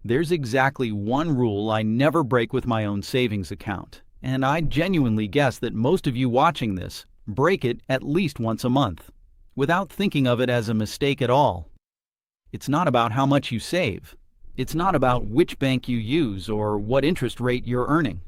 There's exactly one rule I never break with my own savings account, and I genuinely guess that most of you watching this break it at least once a month, without thinking of it as a mistake at all. It's not about how much you save. It's not about which bank you use or what interest rate you're earning.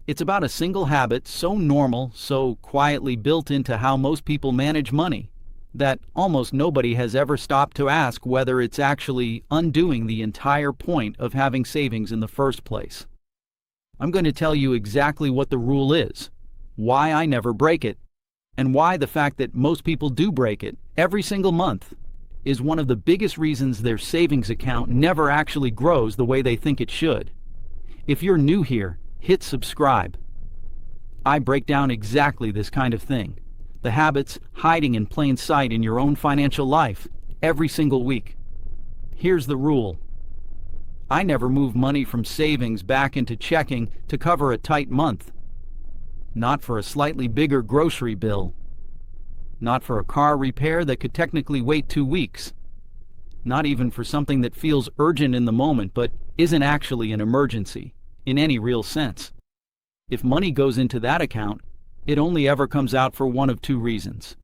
It's about a single habit so normal, so quietly built into how most people manage money, that almost nobody has ever stopped to ask whether it's actually undoing the entire point of having savings in the first place. I'm going to tell you exactly what the rule is, why I never break it, and why the fact that most people do break it every single month is one of the biggest reasons their savings account never actually grows the way they think it should. If you're new here, hit subscribe. I break down exactly this kind of thing, the habits hiding in plain sight in your own financial life, every single week. Here's the rule. I never move money from savings back into checking to cover a tight month. Not for a slightly bigger grocery bill. Not for a car repair that could technically wait 2 weeks. Not even for something that feels urgent in the moment but isn't actually an emergency, in any real sense. If money goes into that account, it only ever comes out for one of two reasons.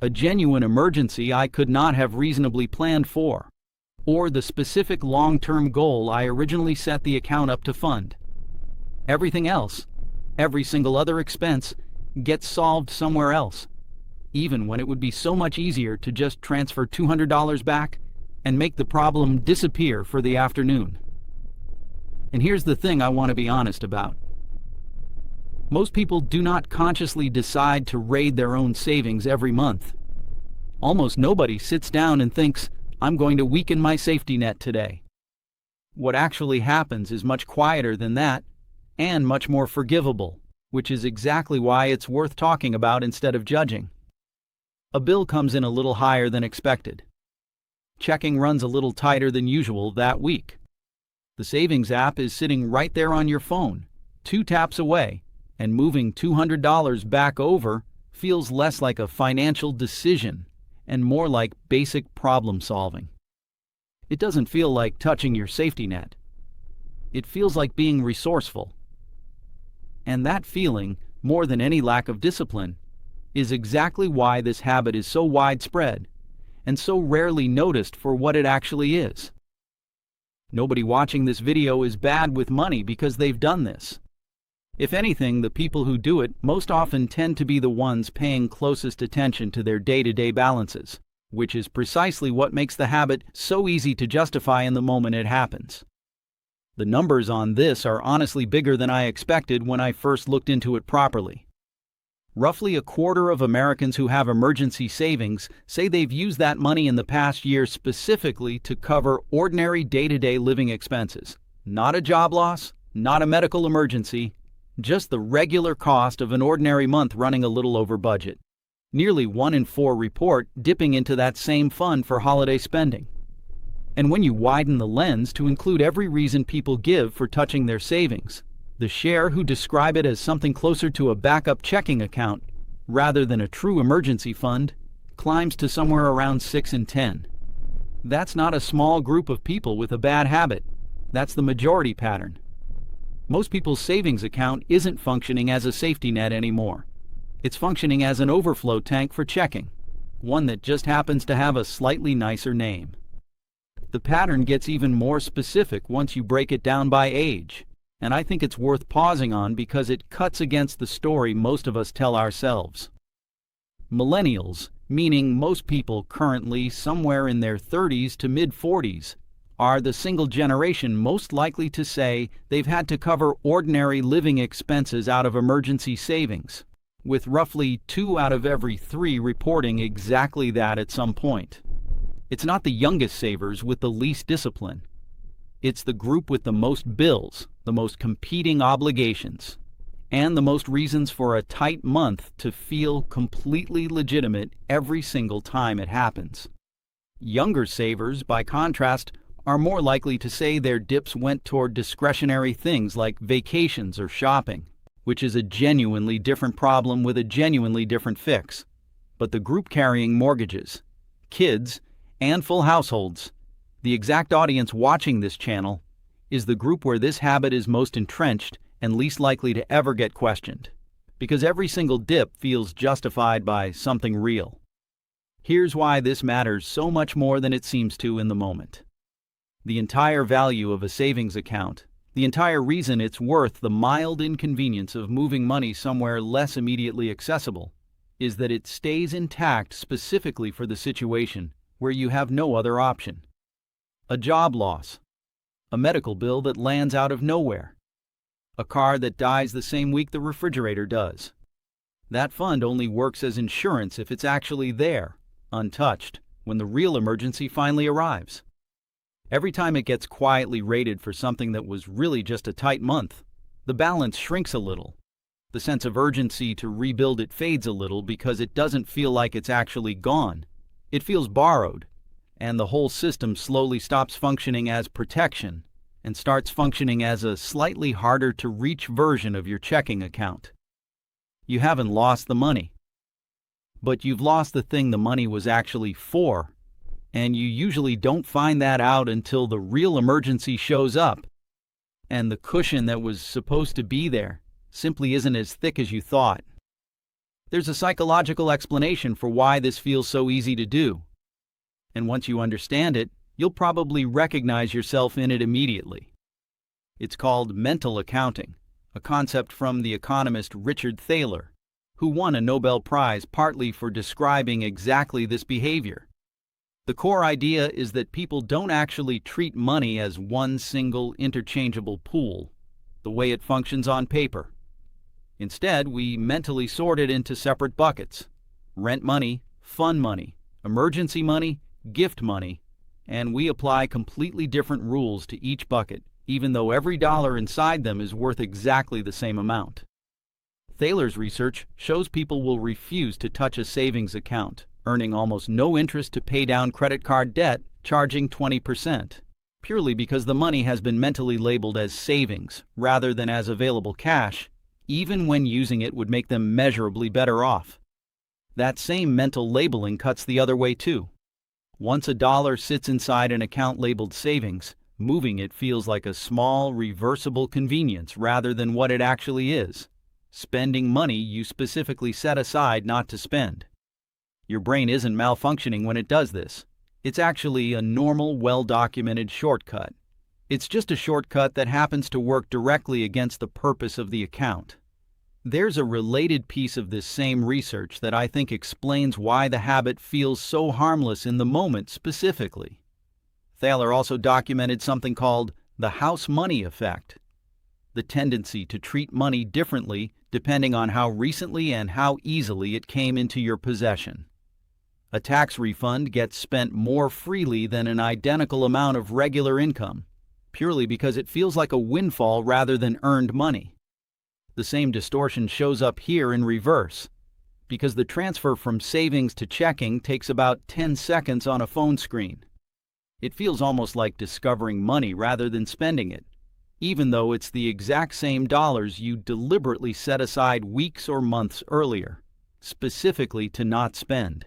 A genuine emergency I could not have reasonably planned for, or the specific long-term goal I originally set the account up to fund. Everything else, every single other expense, gets solved somewhere else, even when it would be so much easier to just transfer $200 back and make the problem disappear for the afternoon. And here's the thing I want to be honest about. Most people do not consciously decide to raid their own savings every month. Almost nobody sits down and thinks, I'm going to weaken my safety net today. What actually happens is much quieter than that, and much more forgivable, which is exactly why it's worth talking about instead of judging. A bill comes in a little higher than expected. Checking runs a little tighter than usual that week. The savings app is sitting right there on your phone, 2 taps away, and moving $200 back over feels less like a financial decision and more like basic problem solving. It doesn't feel like touching your safety net. It feels like being resourceful. And that feeling, more than any lack of discipline, is exactly why this habit is so widespread and so rarely noticed for what it actually is. Nobody watching this video is bad with money because they've done this. If anything, the people who do it most often tend to be the ones paying closest attention to their day-to-day balances, which is precisely what makes the habit so easy to justify in the moment it happens. The numbers on this are honestly bigger than I expected when I first looked into it properly. Roughly a quarter of Americans who have emergency savings say they've used that money in the past year specifically to cover ordinary day-to-day living expenses. Not a job loss, not a medical emergency, just the regular cost of an ordinary month running a little over budget. Nearly 1 in 4 report dipping into that same fund for holiday spending. And when you widen the lens to include every reason people give for touching their savings, the share who describe it as something closer to a backup checking account rather than a true emergency fund climbs to somewhere around 6 in 10. That's not a small group of people with a bad habit. That's the majority pattern. Most people's savings account isn't functioning as a safety net anymore. It's functioning as an overflow tank for checking, one that just happens to have a slightly nicer name. The pattern gets even more specific once you break it down by age, and I think it's worth pausing on because it cuts against the story most of us tell ourselves. Millennials, meaning most people currently somewhere in their 30s to mid-40s, are the single generation most likely to say they've had to cover ordinary living expenses out of emergency savings, with roughly 2 out of every 3 reporting exactly that at some point. It's not the youngest savers with the least discipline. It's the group with the most bills, the most competing obligations, and the most reasons for a tight month to feel completely legitimate every single time it happens. Younger savers, by contrast, are more likely to say their dips went toward discretionary things like vacations or shopping, which is a genuinely different problem with a genuinely different fix. But the group carrying mortgages, kids, and full households, the exact audience watching this channel, is the group where this habit is most entrenched and least likely to ever get questioned, because every single dip feels justified by something real. Here's why this matters so much more than it seems to in the moment. The entire value of a savings account, the entire reason it's worth the mild inconvenience of moving money somewhere less immediately accessible, is that it stays intact specifically for the situation where you have no other option. A job loss, a medical bill that lands out of nowhere, a car that dies the same week the refrigerator does. That fund only works as insurance if it's actually there, untouched, when the real emergency finally arrives. Every time it gets quietly rated for something that was really just a tight month, the balance shrinks a little. The sense of urgency to rebuild it fades a little because it doesn't feel like it's actually gone. It feels borrowed, and the whole system slowly stops functioning as protection and starts functioning as a slightly harder to reach version of your checking account. You haven't lost the money, but you've lost the thing the money was actually for, and you usually don't find that out until the real emergency shows up, and the cushion that was supposed to be there simply isn't as thick as you thought. There's a psychological explanation for why this feels so easy to do, and once you understand it, you'll probably recognize yourself in it immediately. It's called mental accounting, a concept from the economist Richard Thaler, who won a Nobel Prize partly for describing exactly this behavior. The core idea is that people don't actually treat money as one single interchangeable pool, the way it functions on paper. Instead, we mentally sort it into separate buckets: rent money, fun money, emergency money, gift money, and we apply completely different rules to each bucket, even though every dollar inside them is worth exactly the same amount. Thaler's research shows people will refuse to touch a savings account, earning almost no interest to pay down credit card debt, charging 20%, purely because the money has been mentally labeled as savings rather than as available cash, even when using it would make them measurably better off. That same mental labeling cuts the other way too. Once a dollar sits inside an account labeled savings, moving it feels like a small, reversible convenience rather than what it actually is: spending money you specifically set aside not to spend. Your brain isn't malfunctioning when it does this. It's actually a normal, well-documented shortcut. It's just a shortcut that happens to work directly against the purpose of the account. There's a related piece of this same research that I think explains why the habit feels so harmless in the moment specifically. Thaler also documented something called the house money effect, the tendency to treat money differently depending on how recently and how easily it came into your possession. A tax refund gets spent more freely than an identical amount of regular income, purely because it feels like a windfall rather than earned money. The same distortion shows up here in reverse, because the transfer from savings to checking takes about 10 seconds on a phone screen. It feels almost like discovering money rather than spending it, even though it's the exact same dollars you deliberately set aside weeks or months earlier, specifically to not spend.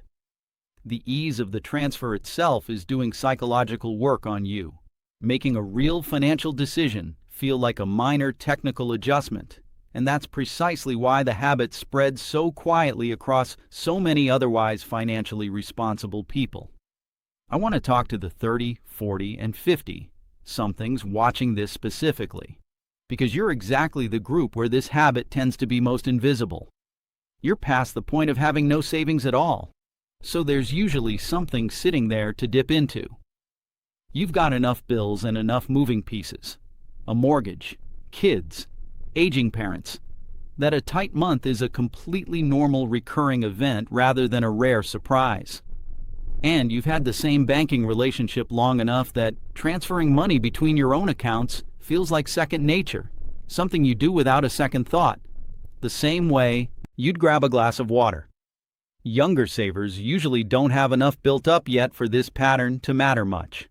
The ease of the transfer itself is doing psychological work on you, making a real financial decision feel like a minor technical adjustment. And that's precisely why the habit spreads so quietly across so many otherwise financially responsible people. I want to talk to the 30, 40, and 50-somethings watching this specifically, because you're exactly the group where this habit tends to be most invisible. You're past the point of having no savings at all, so there's usually something sitting there to dip into. You've got enough bills and enough moving pieces, a mortgage, kids, aging parents, that a tight month is a completely normal recurring event rather than a rare surprise. And you've had the same banking relationship long enough that transferring money between your own accounts feels like second nature, something you do without a second thought, the same way you'd grab a glass of water. Younger savers usually don't have enough built up yet for this pattern to matter much.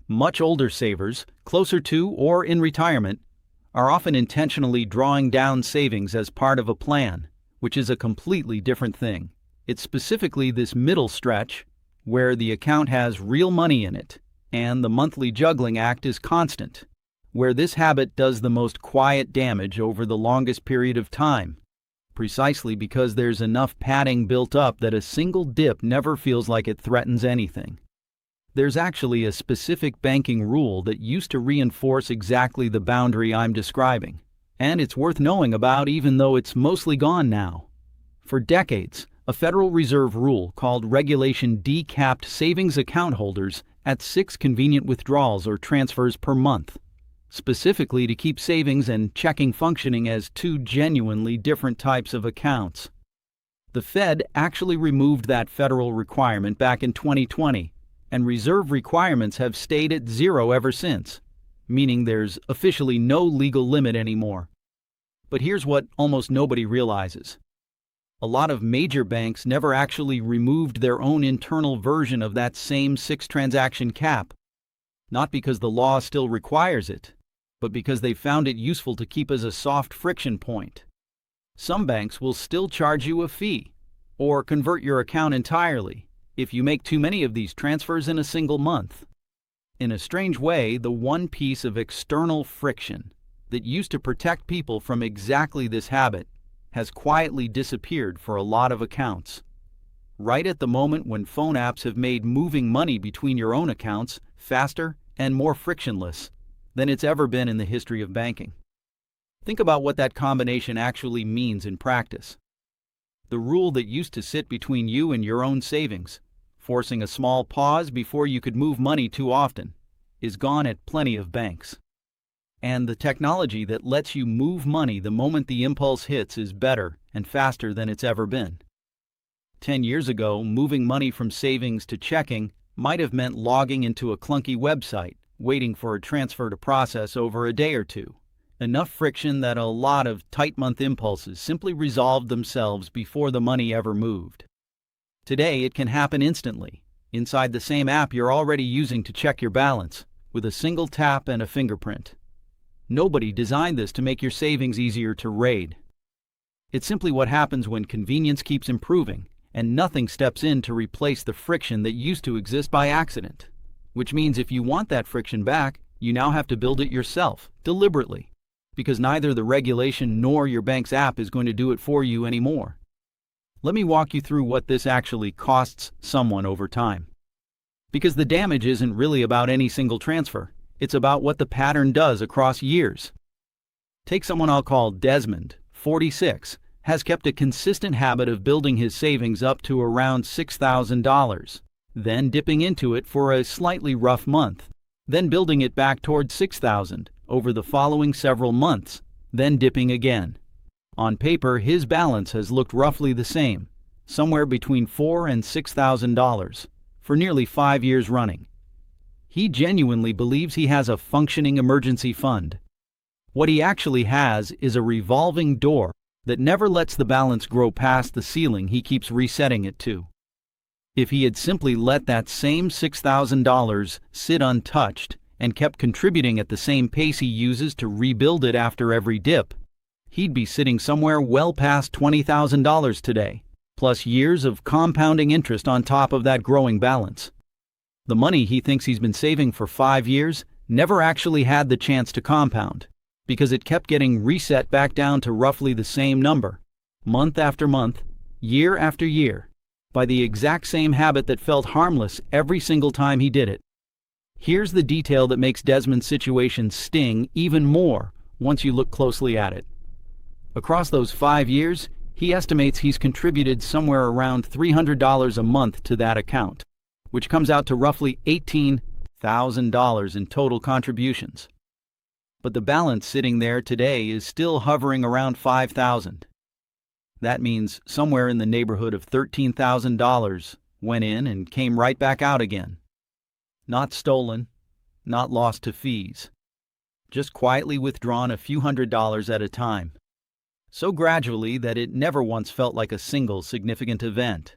Much older savers, closer to or in retirement, are often intentionally drawing down savings as part of a plan, which is a completely different thing. It's specifically this middle stretch where the account has real money in it, and the monthly juggling act is constant. where this habit does the most quiet damage over the longest period of time, precisely because there's enough padding built up that a single dip never feels like it threatens anything. There's actually a specific banking rule that used to reinforce exactly the boundary I'm describing, and it's worth knowing about even though it's mostly gone now. For decades, a Federal Reserve rule called Regulation D capped savings account holders at 6 convenient withdrawals or transfers per month, specifically to keep savings and checking functioning as two genuinely different types of accounts. The Fed actually removed that federal requirement back in 2020, and reserve requirements have stayed at 0 ever since, meaning there's officially no legal limit anymore. But here's what almost nobody realizes. A lot of major banks never actually removed their own internal version of that same 6-transaction cap, not because the law still requires it, but because they found it useful to keep as a soft friction point. Some banks will still charge you a fee, or convert your account entirely, if you make too many of these transfers in a single month. In a strange way, the one piece of external friction that used to protect people from exactly this habit has quietly disappeared for a lot of accounts. Right at the moment when phone apps have made moving money between your own accounts faster and more frictionless than it's ever been in the history of banking. Think about what that combination actually means in practice. The rule that used to sit between you and your own savings, forcing a small pause before you could move money too often, is gone at plenty of banks. And the technology that lets you move money the moment the impulse hits is better and faster than it's ever been. 10 years ago, moving money from savings to checking might have meant logging into a clunky website, waiting for a transfer to process over a day or two. Enough friction that a lot of tight-month impulses simply resolved themselves before the money ever moved. Today, it can happen instantly, inside the same app you're already using to check your balance, with a single tap and a fingerprint. Nobody designed this to make your savings easier to raid. It's simply what happens when convenience keeps improving and nothing steps in to replace the friction that used to exist by accident. Which means if you want that friction back, you now have to build it yourself, deliberately, because neither the regulation nor your bank's app is going to do it for you anymore. Let me walk you through what this actually costs someone over time. Because the damage isn't really about any single transfer. It's about what the pattern does across years. Take someone I'll call Desmond, 46, has kept a consistent habit of building his savings up to around $6,000, then dipping into it for a slightly rough month, then building it back toward $6,000 over the following several months, then dipping again. On paper, his balance has looked roughly the same, somewhere between $4,000 and $6,000, for nearly 5 years running. He genuinely believes he has a functioning emergency fund. What he actually has is a revolving door that never lets the balance grow past the ceiling he keeps resetting it to. If he had simply let that same $6,000 sit untouched and kept contributing at the same pace he uses to rebuild it after every dip, he'd be sitting somewhere well past $20,000 today, plus years of compounding interest on top of that growing balance. The money he thinks he's been saving for 5 years never actually had the chance to compound, because it kept getting reset back down to roughly the same number, month after month, year after year, by the exact same habit that felt harmless every single time he did it. Here's the detail that makes Desmond's situation sting even more once you look closely at it. Across those 5 years, he estimates he's contributed somewhere around $300 a month to that account, which comes out to roughly $18,000 in total contributions. But the balance sitting there today is still hovering around $5,000. That means somewhere in the neighborhood of $13,000 went in and came right back out again. Not stolen, not lost to fees, just quietly withdrawn a few $100s at a time, so gradually that it never once felt like a single significant event.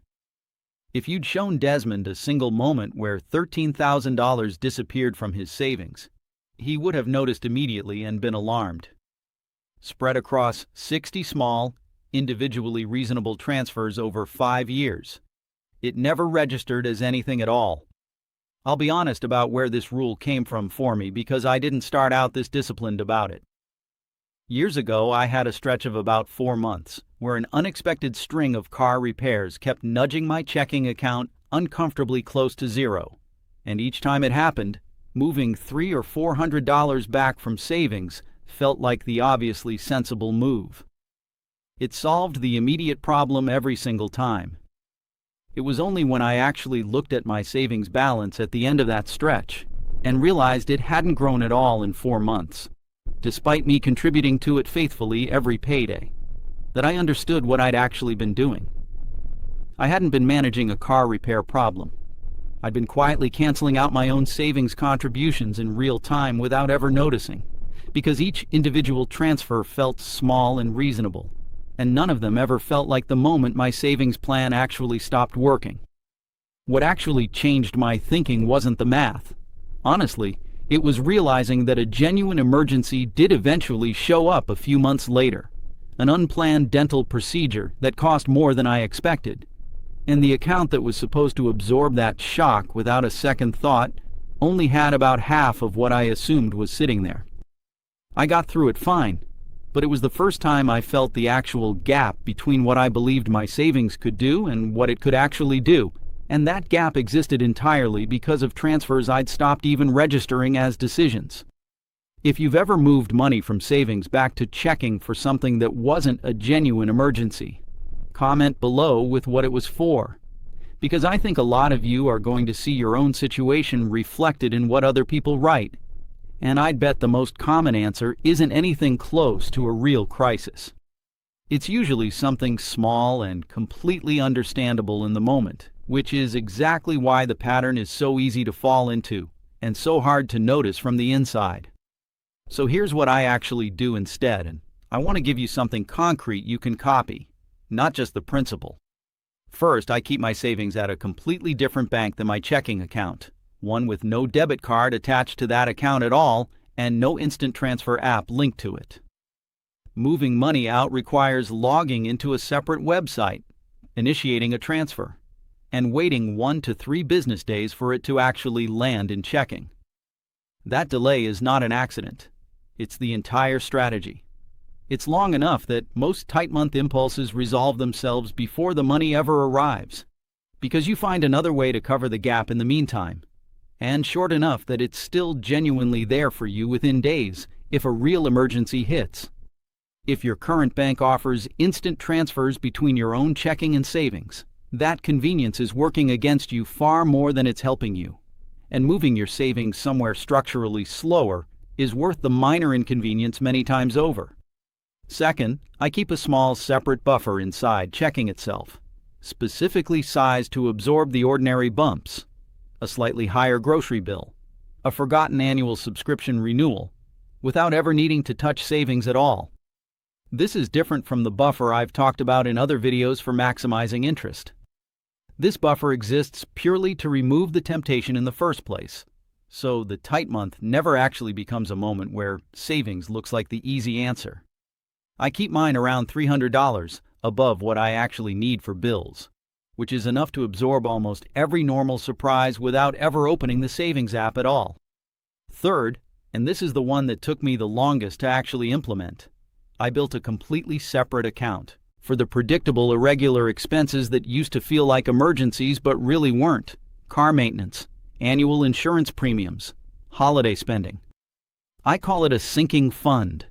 If you'd shown Desmond a single moment where $13,000 disappeared from his savings, he would have noticed immediately and been alarmed. Spread across 60 small, individually reasonable transfers over 5 years, it never registered as anything at all. I'll be honest about where this rule came from for me because I didn't start out this disciplined about it. Years ago, I had a stretch of about 4 months where an unexpected string of car repairs kept nudging my checking account uncomfortably close to zero. And each time it happened, moving $300 or $400 back from savings felt like the obviously sensible move. It solved the immediate problem every single time. It was only when I actually looked at my savings balance at the end of that stretch and realized it hadn't grown at all in 4 months, despite me contributing to it faithfully every payday, that I understood what I'd actually been doing. I hadn't been managing a car repair problem. I'd been quietly canceling out my own savings contributions in real time without ever noticing, because each individual transfer felt small and reasonable, and none of them ever felt like the moment my savings plan actually stopped working. What actually changed my thinking wasn't the math. Honestly, it was realizing that a genuine emergency did eventually show up a few months later, an unplanned dental procedure that cost more than I expected, and the account that was supposed to absorb that shock without a second thought only had about half of what I assumed was sitting there. I got through it fine, but it was the first time I felt the actual gap between what I believed my savings could do and what it could actually do, and that gap existed entirely because of transfers I'd stopped even registering as decisions. If you've ever moved money from savings back to checking for something that wasn't a genuine emergency, comment below with what it was for, because I think a lot of you are going to see your own situation reflected in what other people write, and I'd bet the most common answer isn't anything close to a real crisis. It's usually something small and completely understandable in the moment, which is exactly why the pattern is so easy to fall into and so hard to notice from the inside. So here's what I actually do instead, and I want to give you something concrete you can copy, not just the principle. First, I keep my savings at a completely different bank than my checking account, one with no debit card attached to that account at all and no instant transfer app linked to it. Moving money out requires logging into a separate website, initiating a transfer, and waiting 1 to 3 business days for it to actually land in checking. That delay is not an accident. It's the entire strategy. It's long enough that most tight-month impulses resolve themselves before the money ever arrives, because you find another way to cover the gap in the meantime, and short enough that it's still genuinely there for you within days if a real emergency hits. If your current bank offers instant transfers between your own checking and savings, that convenience is working against you far more than it's helping you, and moving your savings somewhere structurally slower is worth the minor inconvenience many times over. Second, I keep a small separate buffer inside checking itself, specifically sized to absorb the ordinary bumps, a slightly higher grocery bill, a forgotten annual subscription renewal, without ever needing to touch savings at all. This is different from the buffer I've talked about in other videos for maximizing interest. This buffer exists purely to remove the temptation in the first place, so the tight month never actually becomes a moment where savings looks like the easy answer. I keep mine around $300 above what I actually need for bills, which is enough to absorb almost every normal surprise without ever opening the savings app at all. Third, and this is the one that took me the longest to actually implement, I built a completely separate account for the predictable irregular expenses that used to feel like emergencies but really weren't: car maintenance, annual insurance premiums, holiday spending. I call it a sinking fund,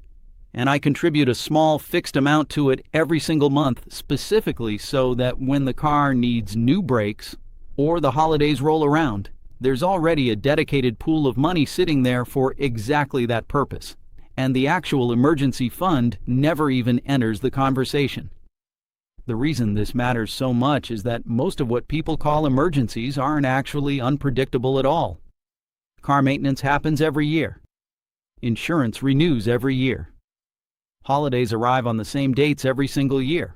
and I contribute a small fixed amount to it every single month specifically so that when the car needs new brakes or the holidays roll around, there's already a dedicated pool of money sitting there for exactly that purpose, and the actual emergency fund never even enters the conversation. The reason this matters so much is that most of what people call emergencies aren't actually unpredictable at all. Car maintenance happens every year. Insurance renews every year. Holidays arrive on the same dates every single year.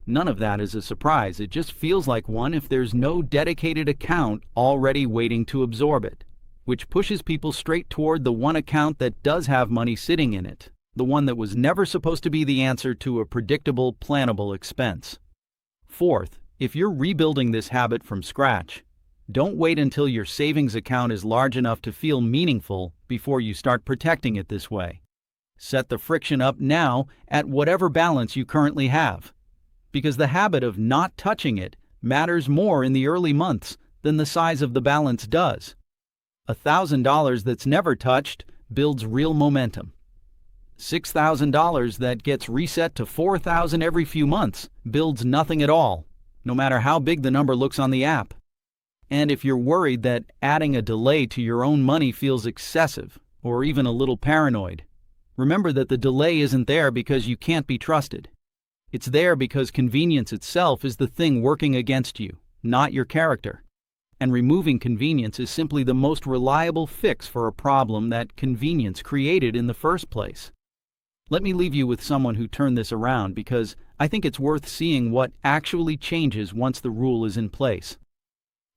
None of that is a surprise. It just feels like one if there's no dedicated account already waiting to absorb it, which pushes people straight toward the one account that does have money sitting in it, the one that was never supposed to be the answer to a predictable, plannable expense. Fourth, if you're rebuilding this habit from scratch, Don't wait until your savings account is large enough to feel meaningful before you start protecting it this way. Set the friction up now at whatever balance you currently have, because the habit of not touching it matters more in the early months than the size of the balance does. $1,000 that's never touched builds real momentum. $6,000 that gets reset to $4,000 every few months builds nothing at all, no matter how big the number looks on the app. And if you're worried that adding a delay to your own money feels excessive or even a little paranoid, remember that the delay isn't there because you can't be trusted. It's there because convenience itself is the thing working against you, not your character. And removing convenience is simply the most reliable fix for a problem that convenience created in the first place. Let me leave you with someone who turned this around, because I think it's worth seeing what actually changes once the rule is in place.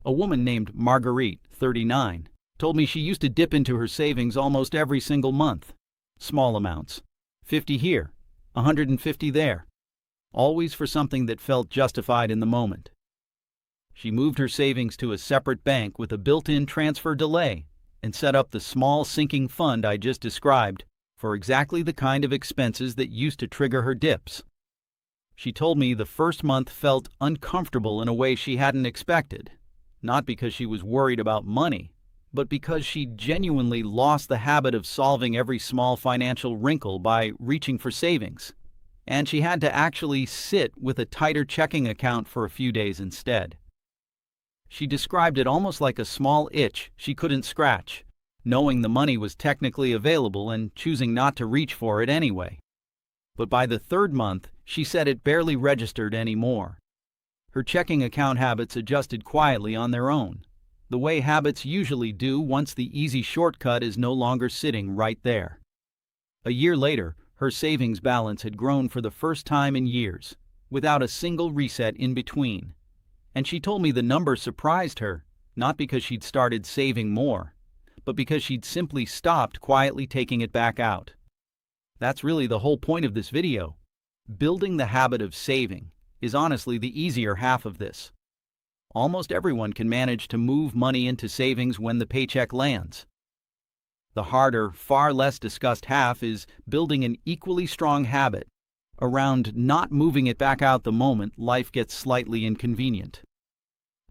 A woman named Marguerite, 39, told me she used to dip into her savings almost every single month. Small amounts. 50 here, 150 there. Always for something that felt justified in the moment. She moved her savings to a separate bank with a built-in transfer delay and set up the small sinking fund I just described for exactly the kind of expenses that used to trigger her dips. She told me the first month felt uncomfortable in a way she hadn't expected, not because she was worried about money, but because she genuinely lost the habit of solving every small financial wrinkle by reaching for savings, and she had to actually sit with a tighter checking account for a few days instead. She described it almost like a small itch she couldn't scratch, knowing the money was technically available and choosing not to reach for it anyway. But by the third month, she said it barely registered anymore. Her checking account habits adjusted quietly on their own, the way habits usually do once the easy shortcut is no longer sitting right there. A year later, her savings balance had grown for the first time in years, without a single reset in between. And she told me the number surprised her, not because she'd started saving more, but because she'd simply stopped quietly taking it back out. That's really the whole point of this video. Building the habit of saving is honestly the easier half of this. Almost everyone can manage to move money into savings when the paycheck lands. The harder, far less discussed half is building an equally strong habit around not moving it back out the moment life gets slightly inconvenient.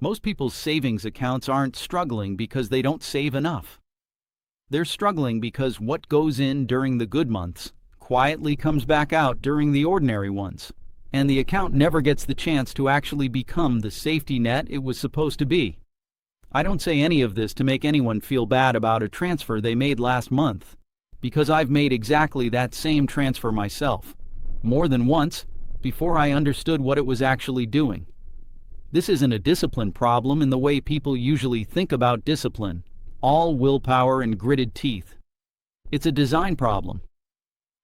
Most people's savings accounts aren't struggling because they don't save enough. They're struggling because what goes in during the good months quietly comes back out during the ordinary ones, and the account never gets the chance to actually become the safety net it was supposed to be. I don't say any of this to make anyone feel bad about a transfer they made last month, because I've made exactly that same transfer myself, more than once, before I understood what it was actually doing. This isn't a discipline problem in the way people usually think about discipline, all willpower and gritted teeth. It's a design problem.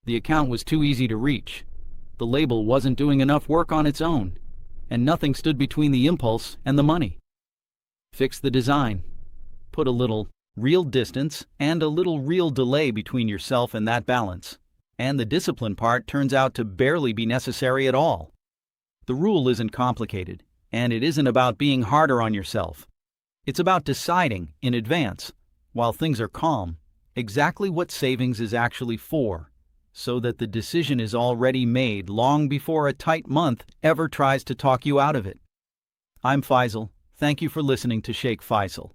The account was too easy to reach. The label wasn't doing enough work on its own, and nothing stood between the impulse and the money. Fix the design. Put a little real distance and a little real delay between yourself and that balance, and the discipline part turns out to barely be necessary at all. The rule isn't complicated, and it isn't about being harder on yourself. It's about deciding in advance, while things are calm, exactly what savings is actually for, so that the decision is already made long before a tight month ever tries to talk you out of it. I'm Faisal. Thank you for listening to Sheikh Faisal.